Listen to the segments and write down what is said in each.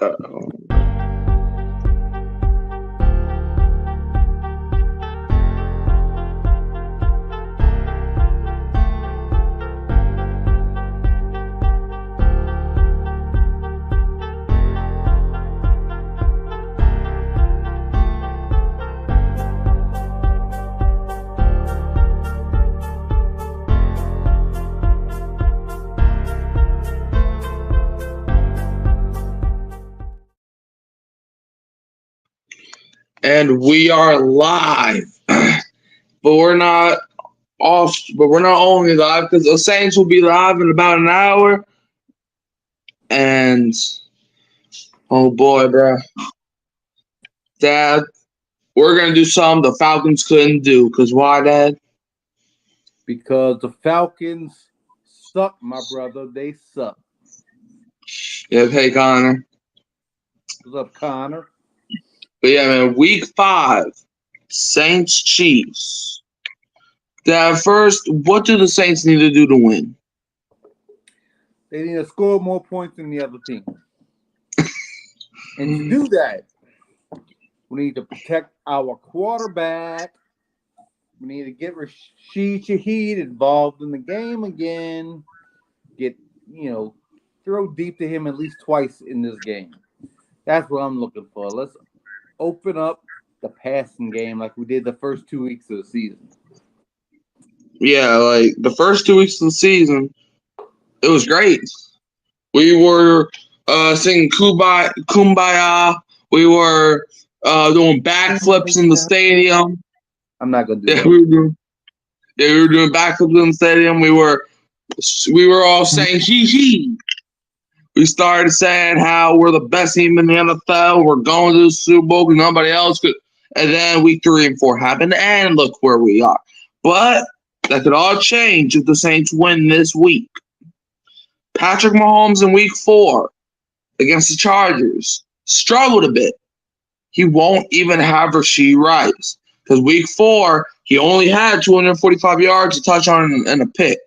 Uh, and we are live, but we're not off. But we're not only live because the Saints will be live in about an hour. And oh boy, bro, Dad, we're gonna do something the Falcons couldn't do. Cause why, Dad? Because the Falcons suck, my brother. They suck. Yeah, hey Connor. What's up, Connor? But yeah, man, week 5, Saints Chiefs. Dad, first, what do the Saints need to do to win? They need to score more points than the other team. And to do that, we need to protect our quarterback. We need to get Rashid Shaheed involved in the game again. Throw deep to him at least twice in this game. That's what I'm looking for. Let's open up the passing game like we did the first 2 weeks of the season. Yeah, like the first 2 weeks of the season, it was great. We were singing Kumbaya. We were doing backflips in the stadium. I'm not gonna do that. We were doing backflips in the stadium. We were all saying hee hee. We started saying how we're the best team in the NFL. We're going to the Super Bowl because nobody else could. And then week 3 and 4 happened, and look where we are. But that could all change if the Saints win this week. Patrick Mahomes in week 4 against the Chargers struggled a bit. He won't even have Rashee Rice because week 4 he only had 245 yards, a touchdown, and a pick.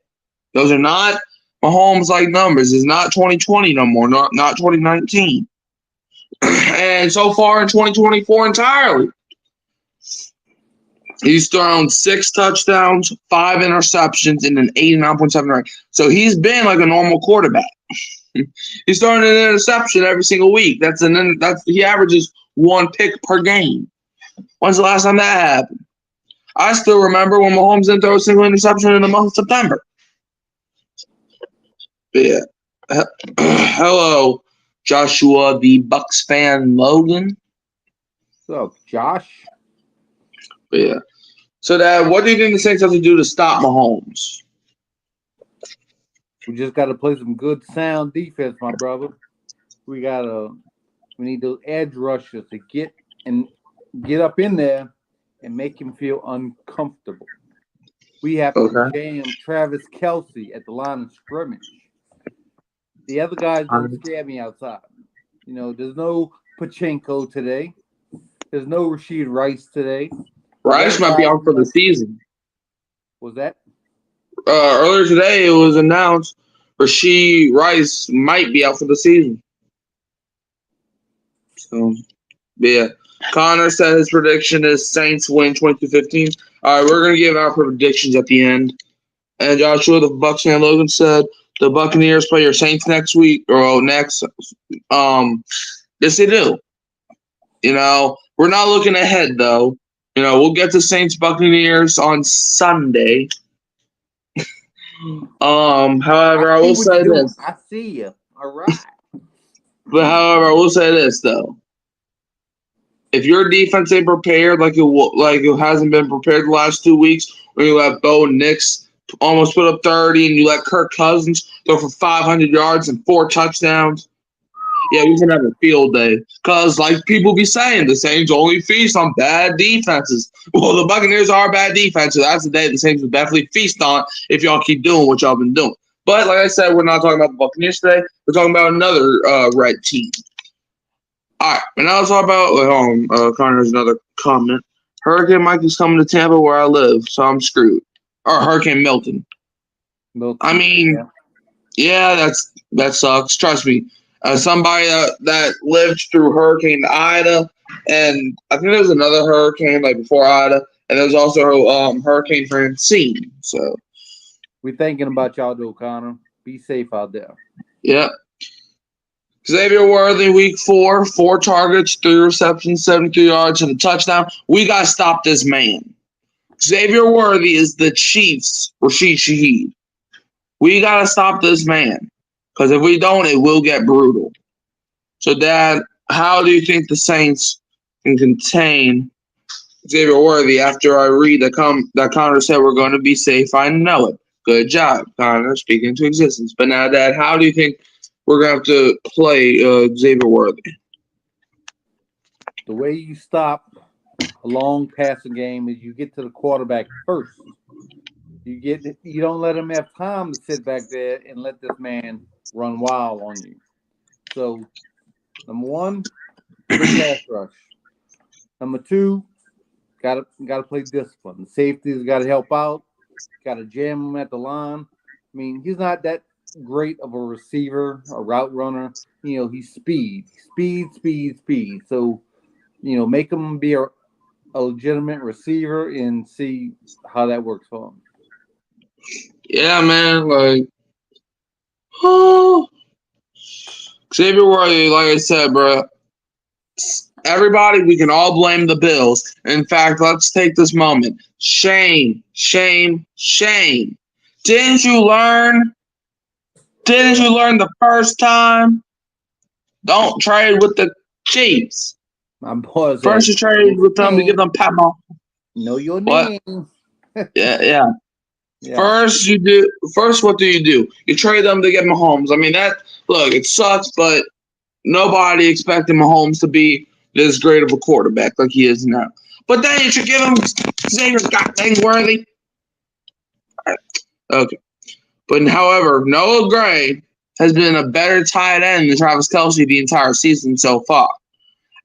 Those are not Mahomes-like numbers. It's not 2020 no more, not 2019. And so far in 2024 entirely, he's thrown 6 touchdowns, 5 interceptions, and an 89.7 rate. So he's been like a normal quarterback. He's throwing an interception every single week. He averages 1 pick per game. When's the last time that happened? I still remember when Mahomes didn't throw a single interception in the month of September. But yeah. Hello, Joshua, the Bucks fan, Logan. What's up, Josh? But yeah. So, Dad, what do you think the Saints have to do to stop Mahomes? We just got to play some good, sound defense, my brother. We need those edge rushers to get up in there and make him feel uncomfortable. We have to jam Travis Kelce at the line of scrimmage. The other guys don't scare me outside. There's no Pachenko today. There's no Rashid Rice today. Rice might be out for the season. Was that? Earlier today, it was announced Rashid Rice might be out for the season. So, yeah. Connor said his prediction is Saints win 22-15. All right, we're going to give our predictions at the end. And Joshua, the Bucks fan Logan, said the Buccaneers play your Saints next week or next. Yes, they do. We're not looking ahead, though. We'll get to Saints Buccaneers on Sunday. However, I will say this. I see you. All right. But however, I will say this though. If your defense ain't prepared like it hasn't been prepared the last 2 weeks, when you let Bo Nix almost put up 30 and you let Kirk Cousins go for 500 yards and 4 touchdowns, yeah, we can have a field day. Because like people be saying, the Saints only feast on bad defenses. Well, the Buccaneers are bad defenses. That's the day the Saints will definitely feast on if y'all keep doing what y'all been doing. But like I said, we're not talking about the Buccaneers today. We're talking about another red team. All right, and now let's talk about Connor has another comment. Hurricane Mike is coming to Tampa where I live, so I'm screwed. Or Hurricane Milton. I mean, yeah, that sucks. Trust me. Somebody that lived through Hurricane Ida, and I think there was another hurricane like before Ida, and there was also Hurricane Francine. So We're thinking about y'all, though, Connor. Be safe out there. yeah. Xavier Worthy, week 4 targets, 3 receptions, 73 yards, and a touchdown. We got to stop this man. Xavier Worthy is the Chiefs' Rashid Shaheed. We got to stop this man. Because if we don't, it will get brutal. So, Dad, how do you think the Saints can contain Xavier Worthy after I read that Connor said we're going to be safe? I know it. Good job, Connor, speaking to existence. But now, Dad, how do you think we're going to have to play Xavier Worthy? The way you stop a long passing game is you get to the quarterback first. You don't let him have time to sit back there and let this man run wild on you. So, number one, good pass rush. Number two, gotta play discipline. The safeties got to help out. Got to jam him at the line. I mean, he's not that great of a receiver, a route runner. He's speed. So, make him be a legitimate receiver and see how that works for him. Yeah, man. Xavier Worthy, like I said, bro. Everybody, we can all blame the Bills. In fact, let's take this moment. Shame. Didn't you learn the first time? Don't trade with the Chiefs. My boy, first you trade with them to give them Pat Mahomes. Know your name. Yeah. First, what do? You trade them to get Mahomes. I mean, it sucks, but nobody expected Mahomes to be this great of a quarterback like he is now. But then you should give him Xavier goddamn Worthy. Okay. But however, Noah Gray has been a better tight end than Travis Kelce the entire season so far.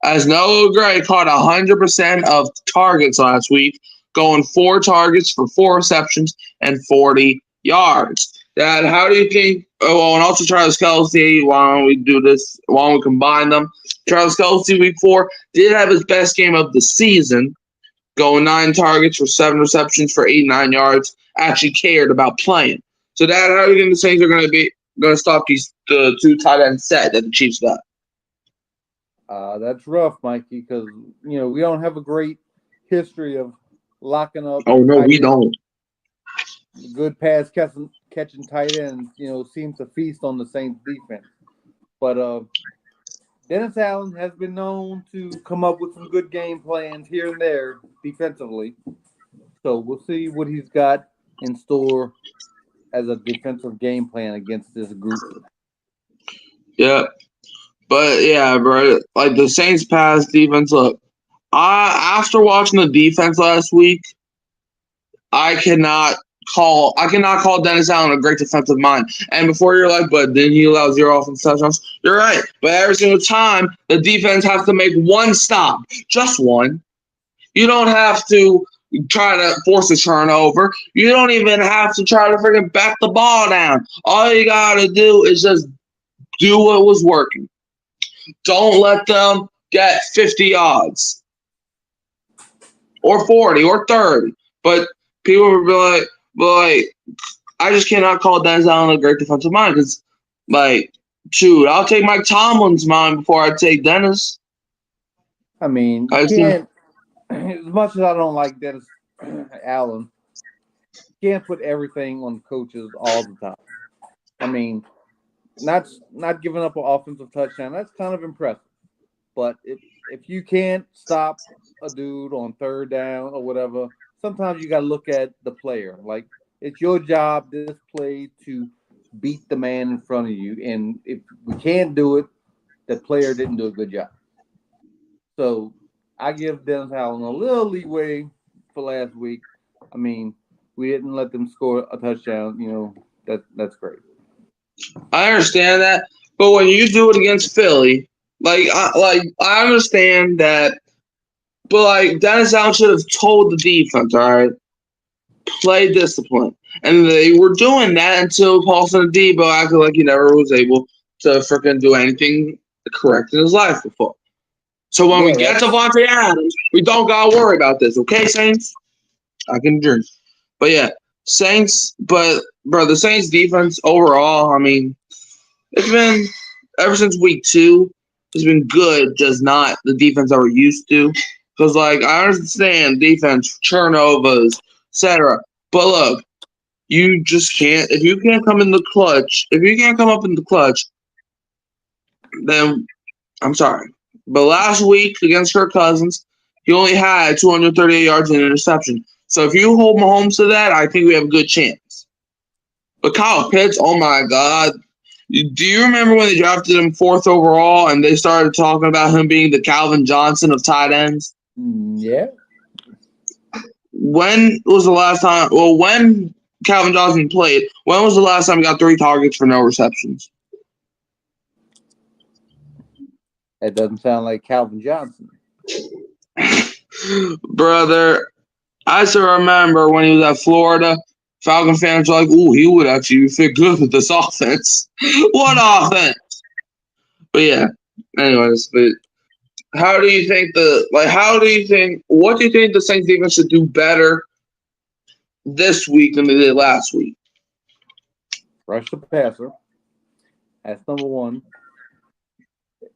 As Noah Gray caught 100% of targets last week, going 4 targets for 4 receptions and 40 yards. Dad, how do you think? Oh, and also Travis Kelce. Why don't we do this? Why don't we combine them? Travis Kelce, week 4, did have his best game of the season, going 9 targets for 7 receptions for 89 yards. Actually cared about playing. So, Dad, how do you think the Saints are going to stop the 2 tight end set that the Chiefs got? That's rough, Mikey, because we don't have a great history of locking up. Oh no, we don't. Good pass catching tight ends, seems to feast on the Saints defense. But Dennis Allen has been known to come up with some good game plans here and there defensively. So we'll see what he's got in store as a defensive game plan against this group. Yeah. But yeah, bro, like the Saints pass defense, look, after watching the defense last week, I cannot call Dennis Allen a great defensive mind. And before you're like, but didn't he allow 0 offensive touchdowns? You're right. But every single time, the defense has to make 1 stop, just 1. You don't have to try to force a turnover. You don't even have to try to freaking back the ball down. All you got to do is just do what was working. Don't let them get 50 yards or 40 or 30. But people will be like, I just cannot call Dennis Allen a great defensive mind because, shoot, I'll take Mike Tomlin's mind before I take Dennis. I mean, you can't, as much as I don't like Dennis Allen, you can't put everything on coaches all the time. I mean, not giving up an offensive touchdown, that's kind of impressive. But if you can't stop a dude on 3rd down or whatever, sometimes you got to look at the player. Like, it's your job this play to beat the man in front of you. And if we can't do it, the player didn't do a good job. So I give Dennis Allen a little leeway for last week. I mean, we didn't let them score a touchdown. That's great. I understand that, but when you do it against Philly, I understand that, but Dennis Allen should have told the defense, all right, play discipline, and they were doing that until Paulson Adebo acted like he never was able to freaking do anything correct in his life before. So when we get Devontae Adams, we don't gotta worry about this, okay, Saints? I can drink. But yeah, Saints. But bro, the Saints defense overall, I mean, it's been ever since week 2. It's been good, just not the defense that we're used to. Because like I understand defense, turnovers, etc. But look, you just can't. If you can't come in the clutch, if you can't come up in the clutch, then I'm sorry. But last week against Kirk Cousins, he only had 238 yards and an interception. So if you hold Mahomes to that, I think we have a good chance. But Kyle Pitts, oh my God. Do you remember when they drafted him 4th overall and they started talking about him being the Calvin Johnson of tight ends? Yeah. When was the last time? Well, when Calvin Johnson played, when was the last time he got 3 targets for no receptions? That doesn't sound like Calvin Johnson. Brother, I still remember when he was at Florida, Falcon fans were like, ooh, he would actually fit good with this offense. What offense? But yeah, anyways, but what do you think the Saints defense should do better this week than they did last week? Rush the passer. That's number one.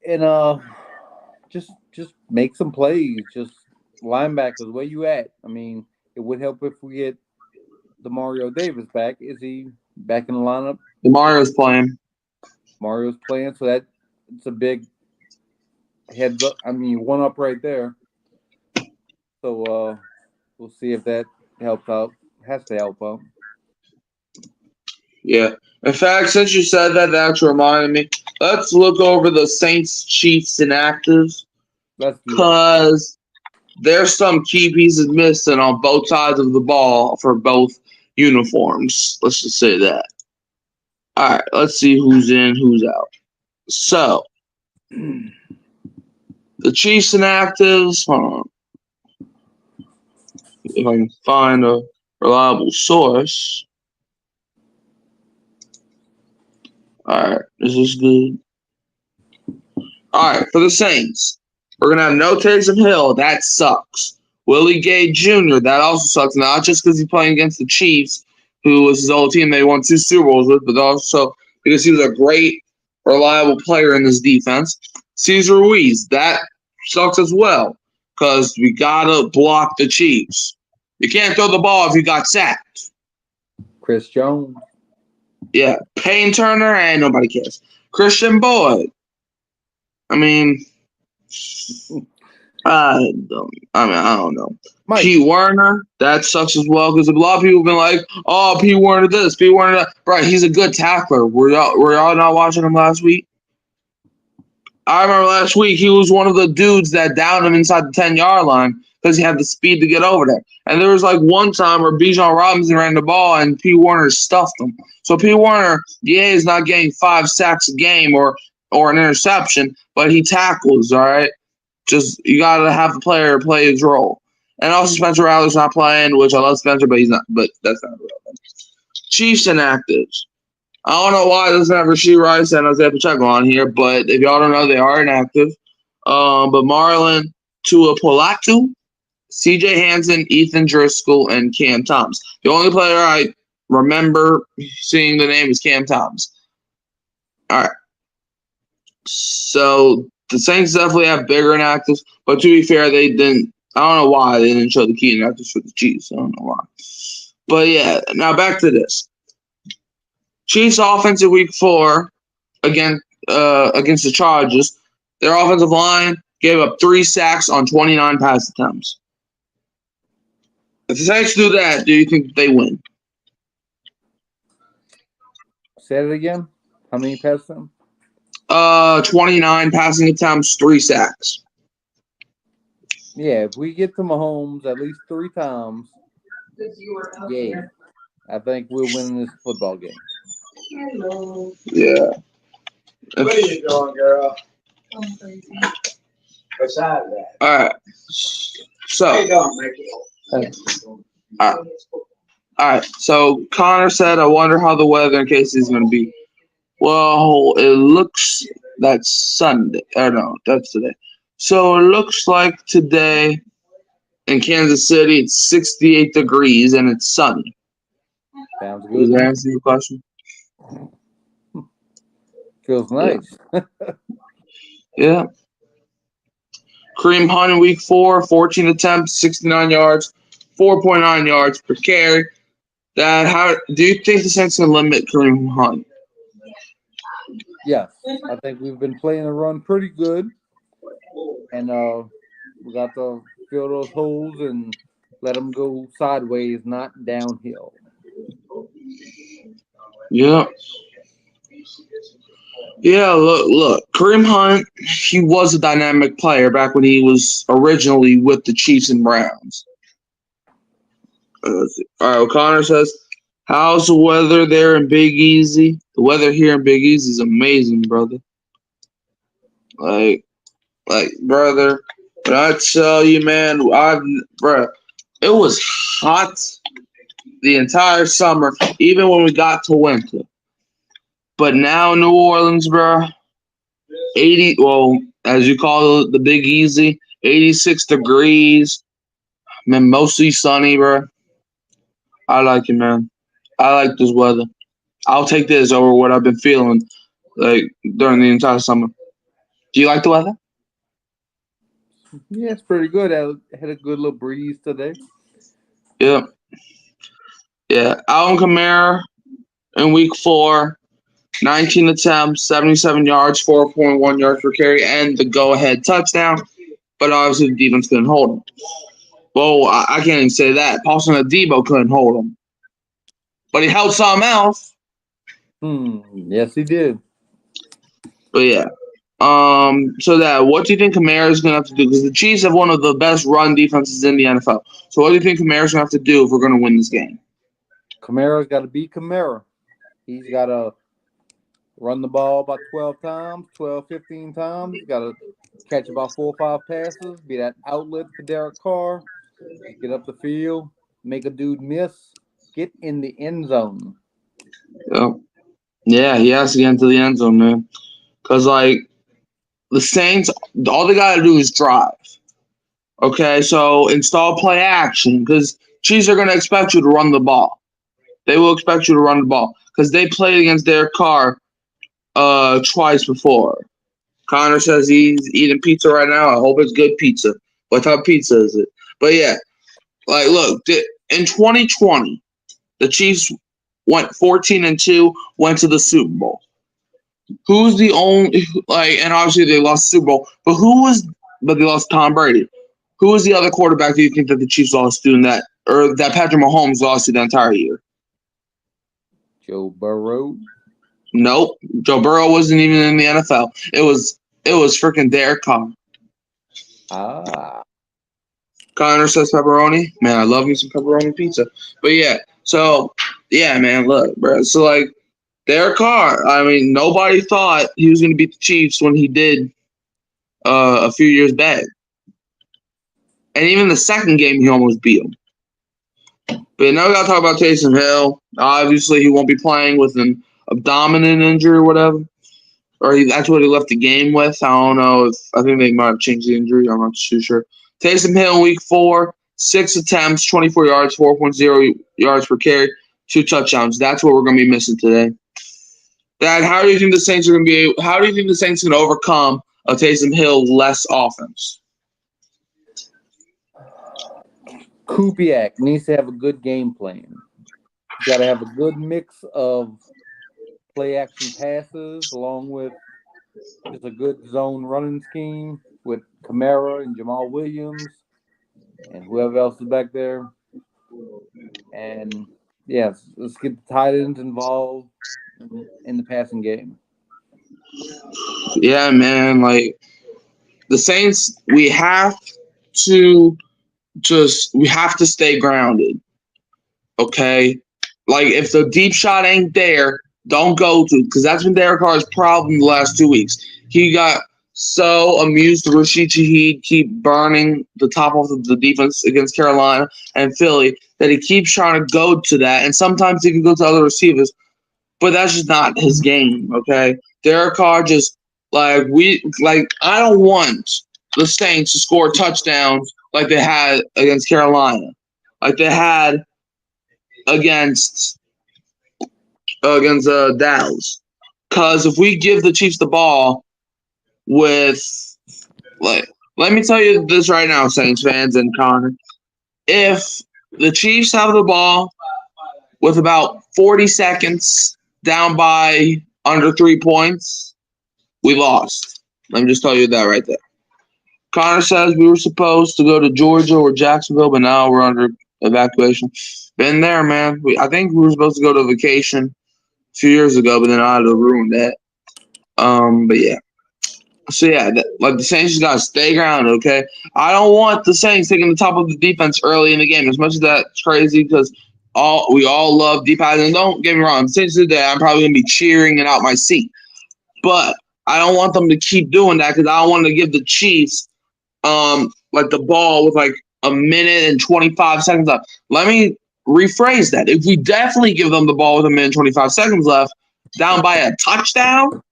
And just make some plays. Just linebackers, where you at? I mean, it would help if we get Demario Davis back. Is he back in the lineup? Mario's playing. Mario's playing, so it's a big heads up. I mean, one up right there. So we'll see if that helps out. Has to help out. Yeah. In fact, since you said that, that actually reminded me. Let's look over the Saints, Chiefs, inactives. Because there's some key pieces missing on both sides of the ball for both uniforms. Let's just say that. All right, let's see who's in, who's out. So, the Chiefs inactives. Hold on. If I can find a reliable source. All right, is this good? All right, for the Saints, we're going to have no Taysom Hill. That sucks. Willie Gay Jr., that also sucks. Not just because he's playing against the Chiefs, who was his old team they won 2 Super Bowls with, but also because he was a great, reliable player in this defense. Cesar Ruiz, that sucks as well because we got to block the Chiefs. You can't throw the ball if you got sacked. Chris Jones. Yeah, Payne Turner, and nobody cares. Christian Boyd. I mean, I don't know. Mike. Pete Werner, that sucks as well because a lot of people have been like, "Oh, Pete Werner this, Pete Werner that." Right, he's a good tackler. Were y'all not watching him last week? I remember last week he was one of the dudes that downed him inside the 10-yard line because he had the speed to get over there. And there was like one time where Bijan Robinson ran the ball and Pete Werner stuffed him. So Pete Werner, is not getting 5 sacks a game or an interception, but he tackles, all right? Just you got to have the player play his role. And also Spencer Rattler's not playing, which I love Spencer, but he's not. But that's not relevant. Chiefs inactives. I don't know why it doesn't have Rashee Rice and Isaiah Pacheco on here, but if y'all don't know, they are inactive. But Marlon Tuapolatu, C.J. Hansen, Ethan Driscoll, and Cam Thomas. The only player I remember seeing the name is Cam Thomas. All right. So the Saints definitely have bigger inactives, but to be fair, they didn't. I don't know why they didn't show the key inactives for the Chiefs. I don't know why. But yeah, now back to this. Chiefs offense in week 4 against the Chargers. Their offensive line gave up 3 sacks on 29 pass attempts. If the Saints do that, do you think they win? Say it again. How many pass attempts? 29 passing attempts, 3 sacks. Yeah, if we get to Mahomes at least 3 times, yeah, I think we'll win this football game. Hello. Yeah. What are you doing, girl? Besides that. All right. So. How you doing, Mickey? All right. So Connor said, "I wonder how the weather in Casey is going to be." Well, it looks that's Sunday. Oh no, that's today. So it looks like today in Kansas City it's 68 degrees and it's sunny. Sounds Does good. that answer your question? Feels Yeah. nice. Yeah. Kareem Hunt in week 4, 14 attempts, 69 yards, 4.9 yards per carry. How do you think the Saints can limit Kareem Hunt? Yes, I think we've been playing the run pretty good, and we got to fill those holes and let them go sideways, not downhill. Yeah. Yeah, look. Kareem Hunt, he was a dynamic player back when he was originally with the Chiefs and Browns. Let's see. All right, O'Connor says, how's the weather there in Big Easy? The weather here in Big Easy is amazing, brother. Like, brother, when I tell you, man, it was hot the entire summer, even when we got to winter. But now New Orleans, bro, 80, well, as you call it, the Big Easy, 86 degrees, man, mostly sunny, bro. I like it, man. I like this weather. I'll take this over what I've been feeling like during the entire summer. Do you like the weather? Yeah, it's pretty good. I had a good little breeze today. Yeah. Yeah. Alvin Kamara in week 4, 19 attempts, 77 yards, 4.1 yards per carry, and the go-ahead touchdown. But obviously the defense couldn't hold him. Well, I can't even say that. Paulson Adebo couldn't hold him. But he held something else. Yes, he did. But yeah. What do you think Kamara's gonna have to do? Because the Chiefs have one of the best run defenses in the NFL. So what do you think Kamara's gonna have to do if we're gonna win this game? Kamara's got to be Kamara. He's got to run the ball about 12 times, 12, 15 times. He's got to catch about 4 or 5 passes, be that outlet for Derek Carr, get up the field, make a dude miss, get in the end zone. Yeah, he has to get into the end zone, man. Because, like, the Saints, all they got to do is drive. Okay, so install play action because Chiefs are going to expect you to run the ball. They will expect you to run the ball because they played against Derek Carr twice before. Connor says he's eating pizza right now. I hope it's good pizza. What type of pizza is it? But yeah, like, look, in 2020, the Chiefs went 14-2, went to the Super Bowl. Who's the only and obviously they lost the Super Bowl, but they lost Tom Brady. Who was the other quarterback do you think that the Chiefs lost to that Patrick Mahomes lost to the entire year? Joe Burrow. Nope. Joe Burrow wasn't even in the NFL. It was freaking Derek Carr. Connor says pepperoni. Man, I love me some pepperoni pizza. But yeah, so yeah, man, look, bro. So like Derek Carr, I mean, nobody thought he was gonna beat the Chiefs when he did a few years back. And even the second game he almost beat them. But now we gotta talk about Taysom Hill. Obviously he won't be playing with an abdominal injury or whatever. That's what he left the game with. I don't know I think they might have changed the injury. I'm not too sure. Taysom Hill in week 4, 6 attempts, 24 yards, 4.0 yards per carry, 2 touchdowns. That's what we're going to be missing today. Dad, how do you think the Saints can overcome a Taysom Hill less offense? Kubiak needs to have a good game plan. He's got to have a good mix of play action passes along with just a good zone running scheme with Kamara and Jamal Williams and whoever else is back there. And yes, let's get the tight ends involved in the passing game. Yeah, man. Like the Saints, we have to stay grounded. Okay? Like if the deep shot ain't there, don't go to, because that's been Derek Carr's problem the last 2 weeks. He got so amused with Rashid Shaheed keep burning the top of the defense against Carolina and Philly that he keeps trying to go to that. And sometimes he can go to other receivers. but that's just not his game. Okay, Derek Carr just I don't want the Saints to score touchdowns like they had against Carolina, like they had against Dallas. Because if we give the Chiefs the ball with let me tell you this right now, Saints fans and Connor, if the Chiefs have the ball with about 40 seconds down by under 3 points, we lost. Let me just tell you that right there. Connor says we were supposed to go to Georgia or Jacksonville, but now we're under evacuation. Been there, man. I think we were supposed to go to vacation a few years ago, but then I had to ruin that. But yeah. So yeah, the Saints just gotta stay grounded, okay? I don't want the Saints taking the top of the defense early in the game. As much as that's crazy, because we all love deep passes. And don't get me wrong, the Saints today, I'm probably gonna be cheering it out my seat. But I don't want them to keep doing that because I don't want to give the Chiefs the ball with a minute and 25 seconds left. Let me rephrase that. If we definitely give them the ball with a minute and 25 seconds left, down by a touchdown.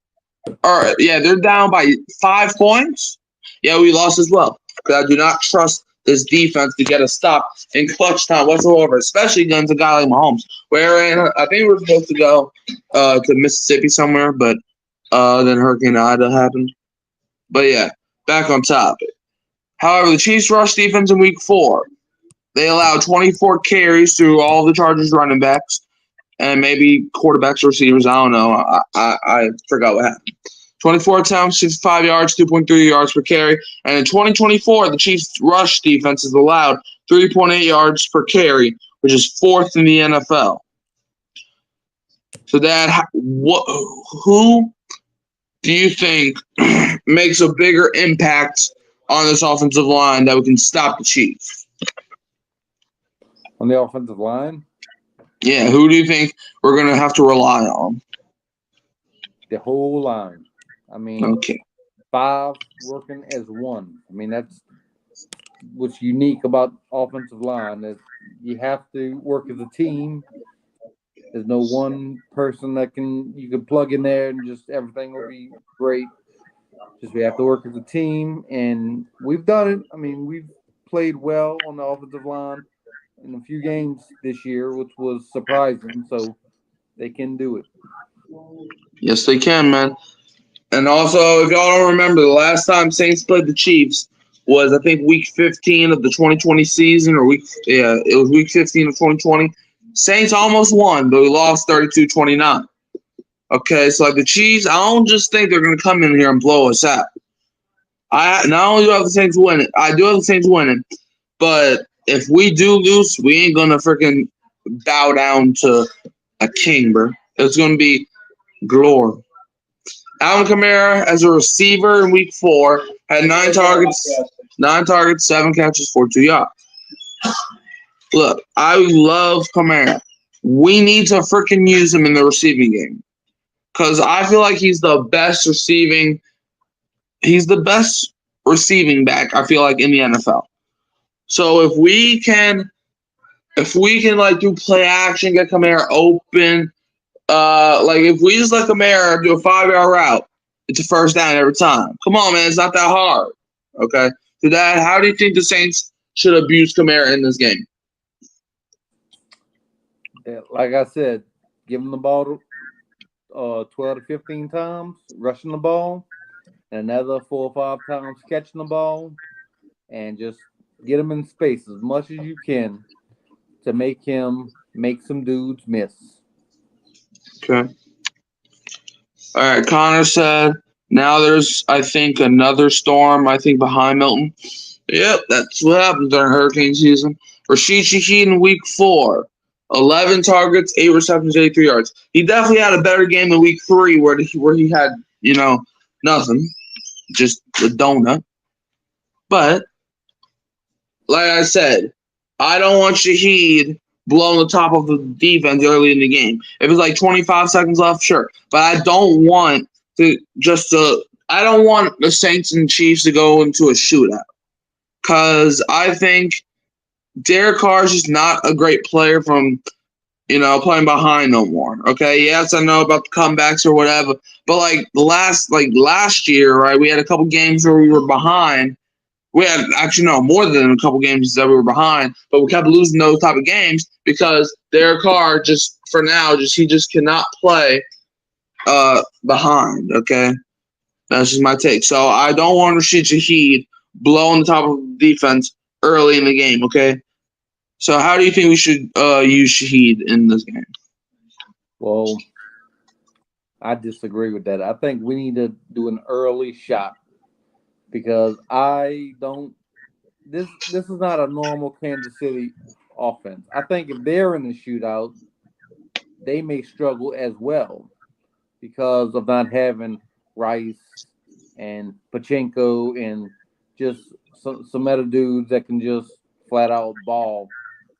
They're down by 5 points. Yeah, we lost as well. Because I do not trust this defense to get a stop in clutch time whatsoever, especially against a guy like Mahomes. I think we're supposed to go to Mississippi somewhere, but then Hurricane Ida happened. But yeah, back on topic. However, the Chiefs' rush defense in Week 4, they allowed 24 carries to all the Chargers running backs. And maybe quarterbacks or receivers. I don't know. I forgot what happened. 24 attempts, 65 yards, 2.3 yards per carry. And in 2024, the Chiefs' rush defense has allowed 3.8 yards per carry, which is 4th in the NFL. So, Dad, who do you think makes a bigger impact on this offensive line that we can stop the Chiefs? On the offensive line? Yeah, who do you think we're going to have to rely on? The whole line. I mean, okay. 5 working as one. I mean, that's what's unique about offensive line is you have to work as a team. There's no one person you can plug in there and just everything will be great. Just we have to work as a team, and we've done it. I mean, we've played well on the offensive line in a few games this year, which was surprising. So they can do it. Yes, they can, man. And also, if y'all don't remember, the last time Saints played the Chiefs was, I think, Week 15 of the 2020 season, it was Week 15 of 2020. Saints almost won, but we lost 32-29. Okay, so the Chiefs, I don't just think they're going to come in here and blow us out. I not only do I have the Saints winning, I do have the Saints winning, but if we do lose, we ain't going to freaking bow down to a king, bro. It's going to be glory. Alvin Kamara, as a receiver in Week 4, had 9 targets, 7 catches, 42 yards. Look, I love Kamara. We need to freaking use him in the receiving game because I feel like he's the best receiving back, I feel like, in the NFL. So if we can do play action, get Kamara open, if we just let Kamara do a 5-yard route, it's a first down every time. Come on, man, it's not that hard. Okay, so Dad, how do you think the Saints should abuse Kamara in this game? Yeah, like I said, give him the ball 12 to 15 times, rushing the ball, and another 4 or 5 times catching the ball, and just get him in space as much as you can to make him make some dudes miss. Okay. All right, Connor said, now there's, I think, another storm, behind Milton. Yep, that's what happens during hurricane season. Rashid Shaheed in Week 4, 11 targets, 8 receptions, 83 yards. He definitely had a better game than Week 3 where he had, nothing, just a donut. But, like I said, I don't want Shaheed blowing the top of the defense early in the game. If it's like 25 seconds left, sure. But I don't want I don't want the Saints and Chiefs to go into a shootout. Because I think Derek Carr is just not a great player from playing behind no more. Okay, yes, I know about the comebacks or whatever, but like last year, right? We had a couple games where we were behind. We had actually no more than a couple games that we were behind, but we kept losing those type of games because Derek Carr just for now he just cannot play behind. Okay, that's just my take. So I don't want Rashid Shaheed blowing the top of the defense early in the game. Okay. So how do you think we should use Shaheed in this game? Well, I disagree with that. I think we need to do an early shot because I don't. This is not a normal Kansas City offense. I think if they're in the shootout, they may struggle as well because of not having Rice and Pachenko and just some other dudes that can just flat out ball.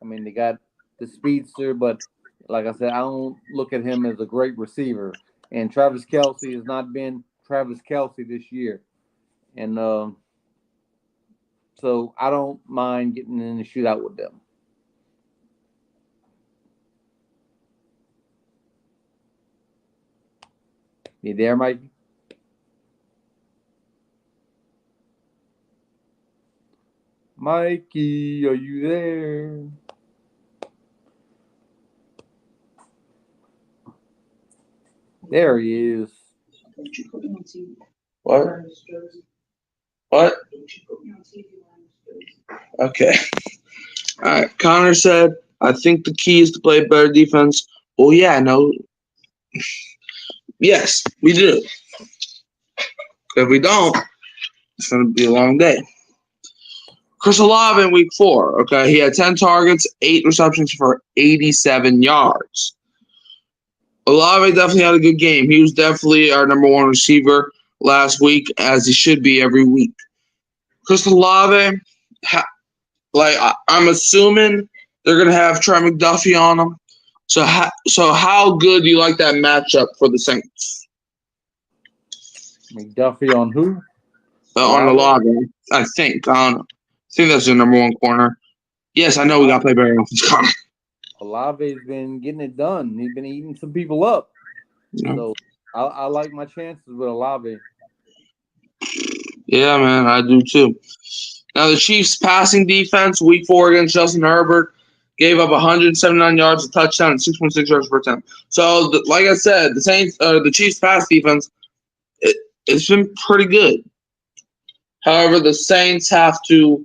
I mean, they got the speedster, but like I said, I don't look at him as a great receiver. And Travis Kelce has not been Travis Kelce this year. And so I don't mind getting in the shootout with them. You there, Mikey? Mikey, are you there? There he is. What? What? Okay. All right. Connor said, I think the key is to play better defense. Well, yeah, no. Yes, we do. If we don't, it's going to be a long day. Chris Olave in week 4. Okay. He had 10 targets, 8 receptions for 87 yards. Olave definitely had a good game. He was definitely our number 1 receiver last week, as he should be every week. Chris Olave, I'm assuming they're going to have Trey McDuffie on them. So how good do you like that matchup for the Saints? McDuffie on who? On Olave, I think. I don't know. I think that's the number 1 corner. Yes, I know we got to play better offense, Connor. Olave's been getting it done. He's been eating some people up. Yeah. So I like my chances with Olave. Yeah, man, I do too. Now, the Chiefs' passing defense, week 4 against Justin Herbert, gave up 179 yards, a touchdown, and 6.6 yards per attempt. So, like I said, the Chiefs' pass defense, it's been pretty good. However, the Saints have to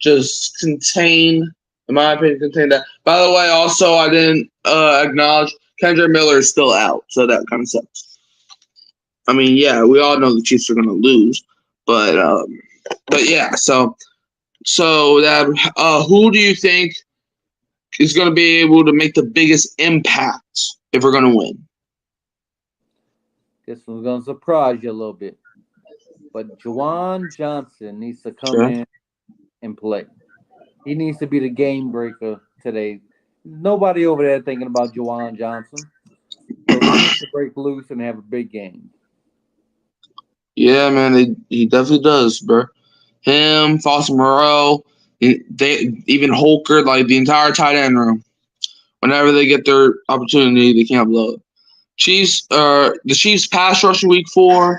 just contain that. By the way, also, I didn't acknowledge Kendra Miller is still out, so that kind of sucks. I mean, yeah, we all know the Chiefs are going to lose, but yeah. So that who do you think is going to be able to make the biggest impact if we're going to win? This one's going to surprise you a little bit, but Juwan Johnson needs to come in and play. He needs to be the game breaker today. Nobody over there thinking about Juwan Johnson. So he needs to break loose and have a big game. Yeah, man, he definitely does, bro. Him, Foster Moreau, even Holker, like the entire tight end room. Whenever they get their opportunity, they can't blow it. The Chiefs pass rush in week 4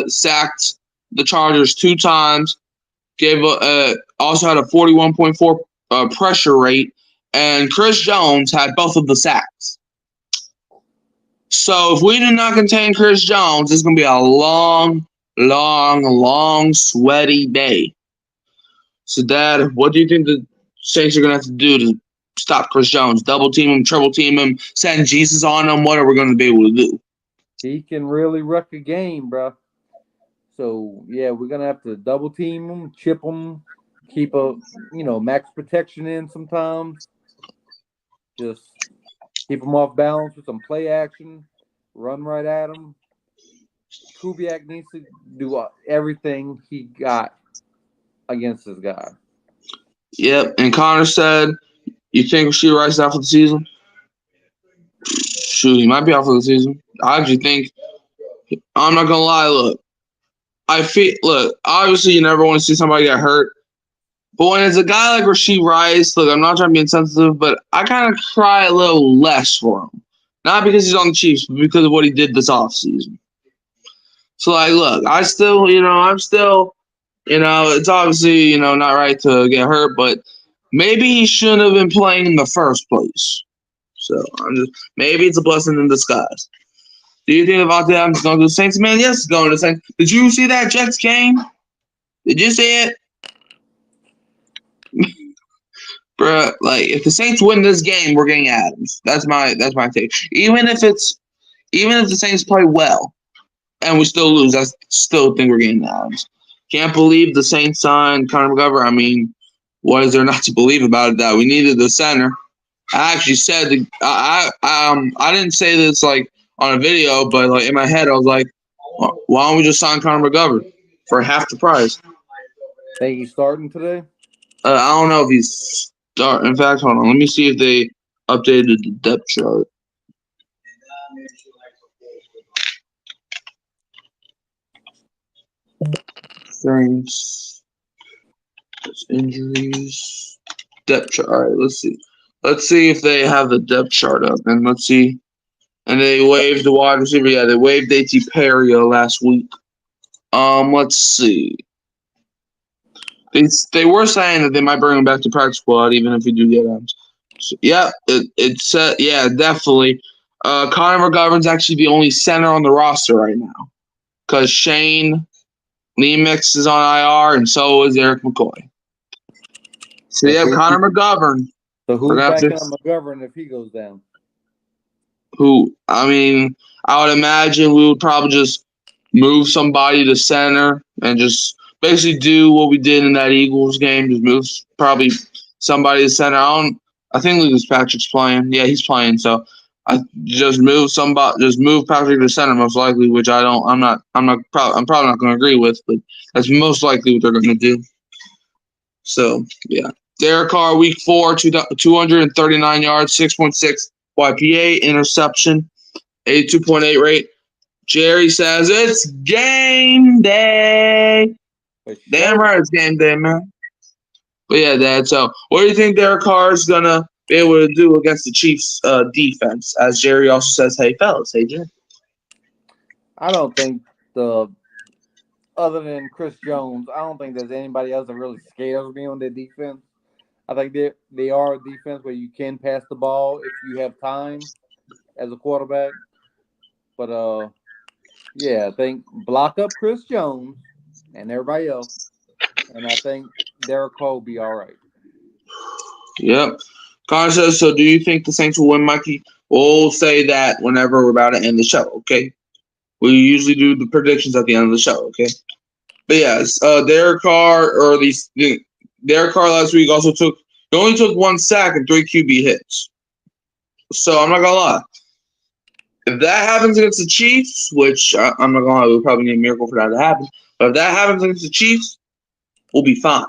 sacked the Chargers 2 times. Also had a 41.4 pressure rate, and Chris Jones had both of the sacks. So if we do not contain Chris Jones, it's going to be a long, sweaty day. So, Dad, what do you think the Saints are going to have to do to stop Chris Jones? Double team him, triple team him, send Jesus on him? What are we going to be able to do? He can really wreck a game, bro. So, yeah, we're going to have to double team him, chip him, keep max protection in sometimes. Just keep him off balance with some play action, run right at him. Kubiak needs to do everything he got against this guy. Yep, and Connor said, you think Rashee Rice is out for the season? Shoot, he might be out for the season. I actually think, I'm not going to lie, look, obviously you never want to see somebody get hurt, But when it's a guy like Rashee Rice, look, I'm not trying to be insensitive, but I kind of cry a little less for him. Not because he's on the Chiefs, but because of what he did this offseason. So, like, look, I'm still, it's obviously, not right to get hurt, but maybe he shouldn't have been playing in the first place. So, maybe it's a blessing in disguise. Do you think Davante Adams is going to the Saints? Man, yes, he's going to the Saints. Did you see that Jets game? Did you see it? Bruh, like, if the Saints win this game, we're getting Adams. That's my take. Even if the Saints play well and we still lose, I still think we're getting Adams. Can't believe the Saints signed Connor McGovern. I mean, what is there not to believe about it? That we needed the center. I actually said I didn't say this like on a video, but like in my head I was like, why don't we just sign Connor McGovern for half the price? Think he's starting today? I don't know if he's starting. In fact, hold on. Let me see if they updated the depth chart. Strengths, injuries, depth chart. All right, let's see. Let's see if they have the depth chart up, and let's see. And they waived the wide receiver. Yeah, they waived A.T. Perio last week. Let's see. They were saying that they might bring him back to practice squad even if we do get him. So, yeah, it said definitely. Connor McGovern's actually the only center on the roster right now because Shane Nemix is on IR and so is Eric McCoy. So yeah, Connor McGovern. So who's backing up McGovern if he goes down? I would imagine we would probably just move somebody to center and just basically do what we did in that Eagles game. Just move probably somebody to center. I think Lucas Patrick's playing. Yeah, he's playing. So I just move Patrick to center most likely, which I'm probably not going to agree with, but that's most likely what they're going to do. So yeah, Derek Carr, week 4, 239 yards, 6.6 YPA, interception, 82.8 rate. Jerry says it's game day. Damn right, it's game day, man. But yeah, Dad. So, what do you think Derek Carr is gonna be able to do against the Chiefs' defense? As Jerry also says, "Hey, fellas, hey, Jerry." I don't think other than Chris Jones, I don't think there's anybody else that really scares me on their defense. I think they are a defense where you can pass the ball if you have time as a quarterback. But yeah, I think block up Chris Jones and everybody else, and I think Derek Carr will be all right. Yep. Connor says, so do you think the Saints will win, Mikey? We'll say that whenever we're about to end the show, okay? We usually do the predictions at the end of the show, okay? But yes, Derek Carr last week only took 1 sack and 3 QB hits. So I'm not gonna lie. If that happens against the Chiefs, which I'm not gonna lie, we'll probably need a miracle for that to happen. But if that happens against the Chiefs, we'll be fine.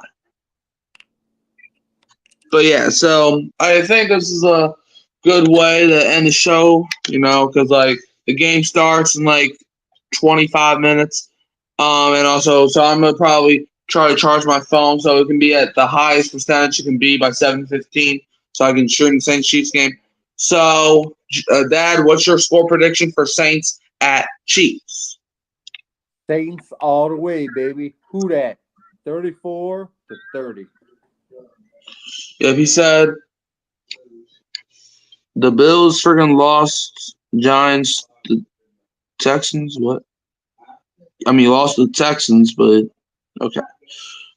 But yeah, so I think this is a good way to end the show, because like the game starts in like 25 minutes. And also, so I'm gonna probably try to charge my phone so it can be at the highest percentage it can be by 7:15, so I can stream the Saints Chiefs game. So, Dad, what's your score prediction for Saints at Chiefs? Saints all the way, baby. Who that? 34-30. Yeah, he said the Bills freaking lost Giants, the Texans. What? Lost the Texans, but okay.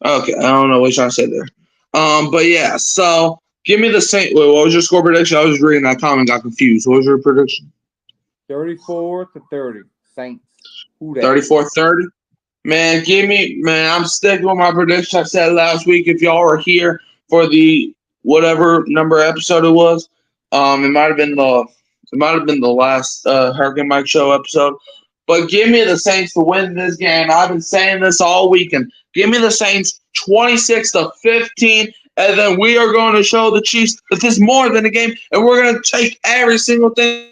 Okay, I don't know what you're trying to say there. But yeah, so give me the Saints. Wait, what was your score prediction? I was just reading that comment, got confused. What was your prediction? 34-30. Saints. Who that? 34-30? Man, I'm sticking with my prediction I said last week. If y'all were here for the whatever number episode it was, it might have been the last Hurricane Mike Show episode. But give me the Saints to win this game. I've been saying this all weekend. Give me the Saints 26-15, and then we are going to show the Chiefs that this is more than a game, and we're going to take every single thing.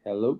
Hello.